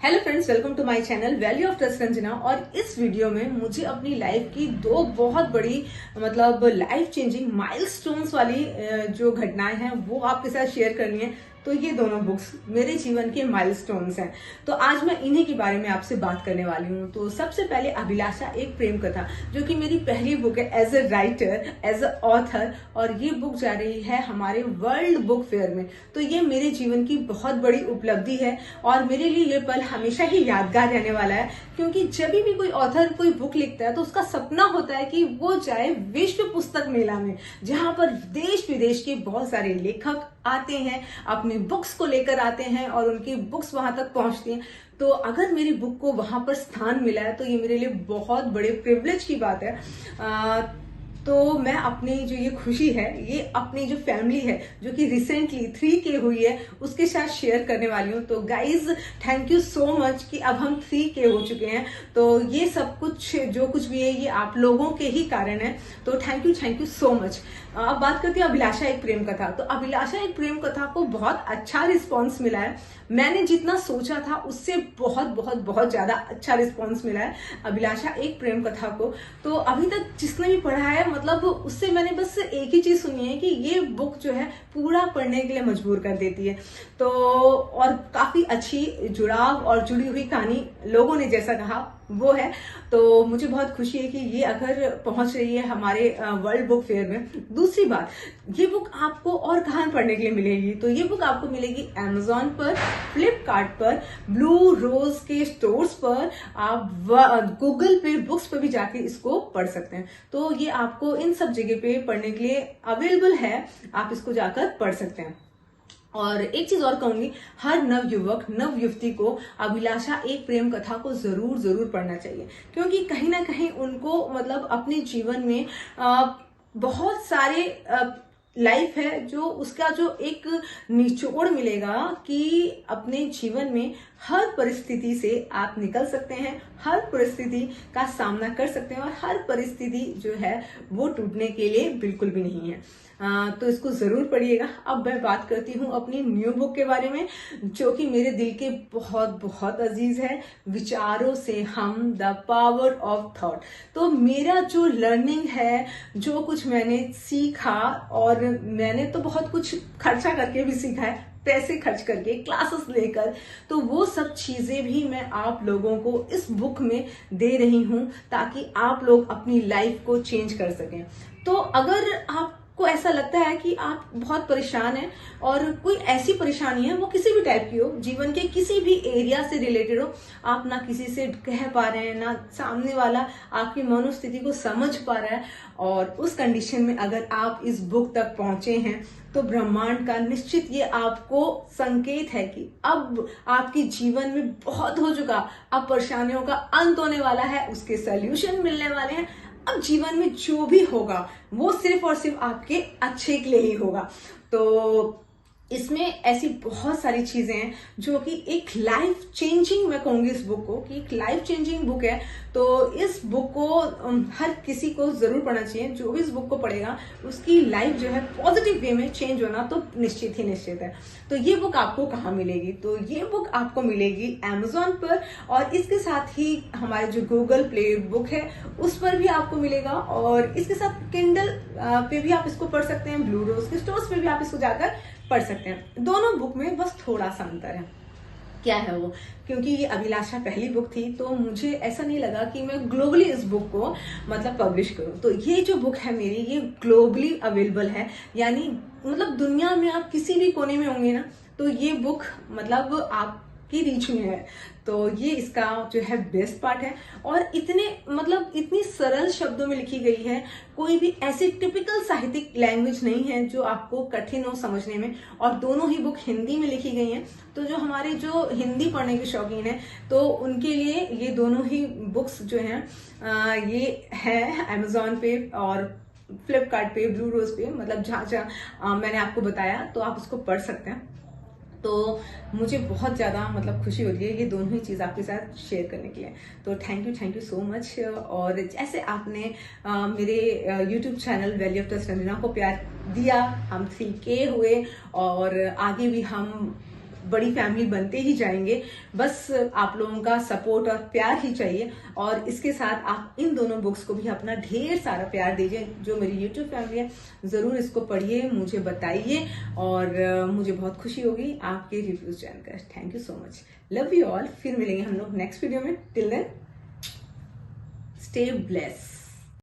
Hello friends, welcome to my channel value of trust Ranjana. और इस video में मुझे अपनी लाइफ की दो बहुत बड़ी लाइफ चेंजिंग माइलस्टोन्स वाली जो घटनाएं हैं वो आपके साथ शेयर करनी है। तो ये दोनों बुक्स मेरे जीवन के माइलस्टोन्स हैं। तो आज मैं इन्हीं के बारे में आपसे बात करने वाली हूँ। तो सबसे पहले अभिलाषा एक प्रेम कथा, जो कि मेरी पहली बुक है as a writer, as a author. और ये बुक जा रही है हमारे वर्ल्ड बुक फेयर में। तो ये मेरे जीवन की बहुत बड़ी उपलब्धि है और मेरे लिए ये पल हमेशा ही यादगार रहने वाला है, क्योंकि जब भी कोई ऑथर कोई बुक लिखता है तो उसका सपना होता है कि वो जाए विश्व पुस्तक मेला में, जहां पर देश विदेश के बहुत सारे लेखक आते हैं, अपनी बुक्स को लेकर आते हैं और उनकी बुक्स वहां तक पहुंचती हैं। तो अगर मेरी बुक को वहां पर स्थान मिला है तो ये मेरे लिए बहुत बड़े प्रिविलेज की बात है। तो मैं अपनी जो ये खुशी है ये अपनी जो फैमिली है जो कि रिसेंटली 3K हुई है उसके साथ शेयर करने वाली हूँ। तो guys, thank you so much कि अब हम 3K हो चुके हैं। तो ये सब कुछ जो कुछ भी है ये आप लोगों के ही कारण है। तो थैंक यू सो मच। अब बात करते हैं अभिलाषा एक प्रेम कथा। तो अभिलाषा एक प्रेम कथा को बहुत अच्छा रिस्पॉन्स मिला है। मैंने जितना सोचा था उससे बहुत ज्यादा अच्छा रिस्पॉन्स मिला है अभिलाषा एक प्रेम कथा को। तो अभी तक जिसने भी पढ़ा है उससे मैंने बस एक ही चीज सुनी है कि ये बुक जो है पूरा पढ़ने के लिए मजबूर कर देती है। तो और काफी अच्छी जुड़ाव और जुड़ी हुई कहानी लोगों ने जैसा कहा वो है। तो मुझे बहुत खुशी है कि ये अगर पहुंच रही है हमारे वर्ल्ड बुक फेयर में। दूसरी बात, ये बुक आपको और कहाँ पढ़ने के लिए मिलेगी? तो ये बुक आपको मिलेगी Amazon पर, फ्लिपकार्ट पर, ब्लू रोज के स्टोर्स पर, आप गूगल पे बुक्स पर भी जाके इसको पढ़ सकते हैं। तो ये आपको इन सब जगह पे पढ़ने के लिए अवेलेबल है, आप इसको जाकर पढ़ सकते हैं। और एक चीज और कहूंगी, हर नव युवक नव युवती को अभिलाषा एक प्रेम कथा को जरूर पढ़ना चाहिए, क्योंकि कहीं ना कहीं उनको अपने जीवन में बहुत सारे लाइफ है जो उसका जो एक निचोड़ मिलेगा कि अपने जीवन में हर परिस्थिति से आप निकल सकते हैं, हर परिस्थिति का सामना कर सकते हैं और हर परिस्थिति जो है वो टूटने के लिए बिल्कुल भी नहीं है। तो इसको जरूर पढ़िएगा। अब मैं बात करती हूँ अपनी न्यू बुक के बारे में, जो कि मेरे दिल के बहुत अजीज है, विचारों से हम, द पावर ऑफ थॉट। तो मेरा जो लर्निंग है, जो कुछ मैंने सीखा, और मैंने तो बहुत कुछ खर्चा करके भी सीखा है, पैसे खर्च करके, क्लासेस लेकर, तो वो सब चीजें भी मैं आप लोगों को इस बुक में दे रही हूं ताकि आप लोग अपनी लाइफ को चेंज कर सकें। तो अगर आपको ऐसा लगता है कि आप बहुत परेशान हैं और कोई ऐसी परेशानी है, वो किसी भी टाइप की हो, जीवन के किसी भी एरिया से रिलेटेड हो, आप ना किसी से कह पा रहे हैं, ना सामने वाला आपकी मनोस्थिति को समझ पा रहा है, और उस कंडीशन में अगर आप इस बुक तक पहुंचे हैं तो ब्रह्मांड का निश्चित ये आपको संकेत है कि अब आपके जीवन में बहुत हो चुका, अब परेशानियों का अंत होने वाला है, उसके सॉल्यूशन मिलने वाले हैं। अब जीवन में जो भी होगा वो सिर्फ और सिर्फ आपके अच्छे के लिए ही होगा। तो इसमें ऐसी बहुत सारी चीजें हैं जो कि एक लाइफ चेंजिंग, मैं कहूंगी इस बुक को कि एक लाइफ चेंजिंग बुक है। तो इस बुक को हर किसी को जरूर पढ़ना चाहिए। जो भी इस बुक को पढ़ेगा उसकी लाइफ जो है पॉजिटिव वे में चेंज होना तो निश्चित है। तो ये बुक आपको कहाँ मिलेगी? तो ये बुक आपको मिलेगी Amazon पर, और इसके साथ ही हमारे जो गूगल प्ले बुक है उस पर भी आपको मिलेगा, और इसके साथ किंडल पे भी आप इसको पढ़ सकते हैं, ब्लू रोज के स्टोर्स पे भी आप इसको जाकर पढ़ सकते हैं। दोनों बुक में बस थोड़ा सा अंतर है। क्या है वो? क्योंकि ये अभिलाषा पहली बुक थी तो मुझे ऐसा नहीं लगा कि मैं ग्लोबली इस बुक को पब्लिश करूं। तो ये जो बुक है मेरी, ये ग्लोबली अवेलेबल है, यानी दुनिया में आप किसी भी कोने में होंगे ना तो ये बुक आपकी रीच में है। तो ये इसका जो है बेस्ट पार्ट है, और इतनी सरल शब्दों में लिखी गई है। कोई भी ऐसी टिपिकल साहित्यिक लैंग्वेज नहीं है जो आपको कठिन हो समझने में, और दोनों ही बुक हिंदी में लिखी गई हैं। तो जो हमारे जो हिंदी पढ़ने के शौकीन हैं तो उनके लिए ये दोनों ही बुक्स जो हैं ये है Amazon पे और फ्लिपकार्ट पे, ब्लू रोज पे, जहाँ मैंने आपको बताया, तो आप उसको पढ़ सकते हैं। तो मुझे बहुत ज्यादा खुशी हो रही है ये दोनों ही चीज आपके साथ शेयर करने के लिए। तो थैंक यू सो मच। और जैसे आपने मेरे YouTube channel value of trust Ranjana को प्यार दिया, हम 3K हुए और आगे भी हम बड़ी फैमिली बनते ही जाएंगे। बस आप लोगों का सपोर्ट और प्यार ही चाहिए, और इसके साथ आप इन दोनों बुक्स को भी अपना ढेर सारा प्यार दीजिए। जो मेरी यूट्यूब फैमिली है जरूर इसको पढ़िए, मुझे बताइए, और मुझे बहुत खुशी होगी आपके रिव्यूज जानकर। Thank you so much, love you all. फिर मिलेंगे हम लोग नेक्स्ट वीडियो में। Till then stay bless.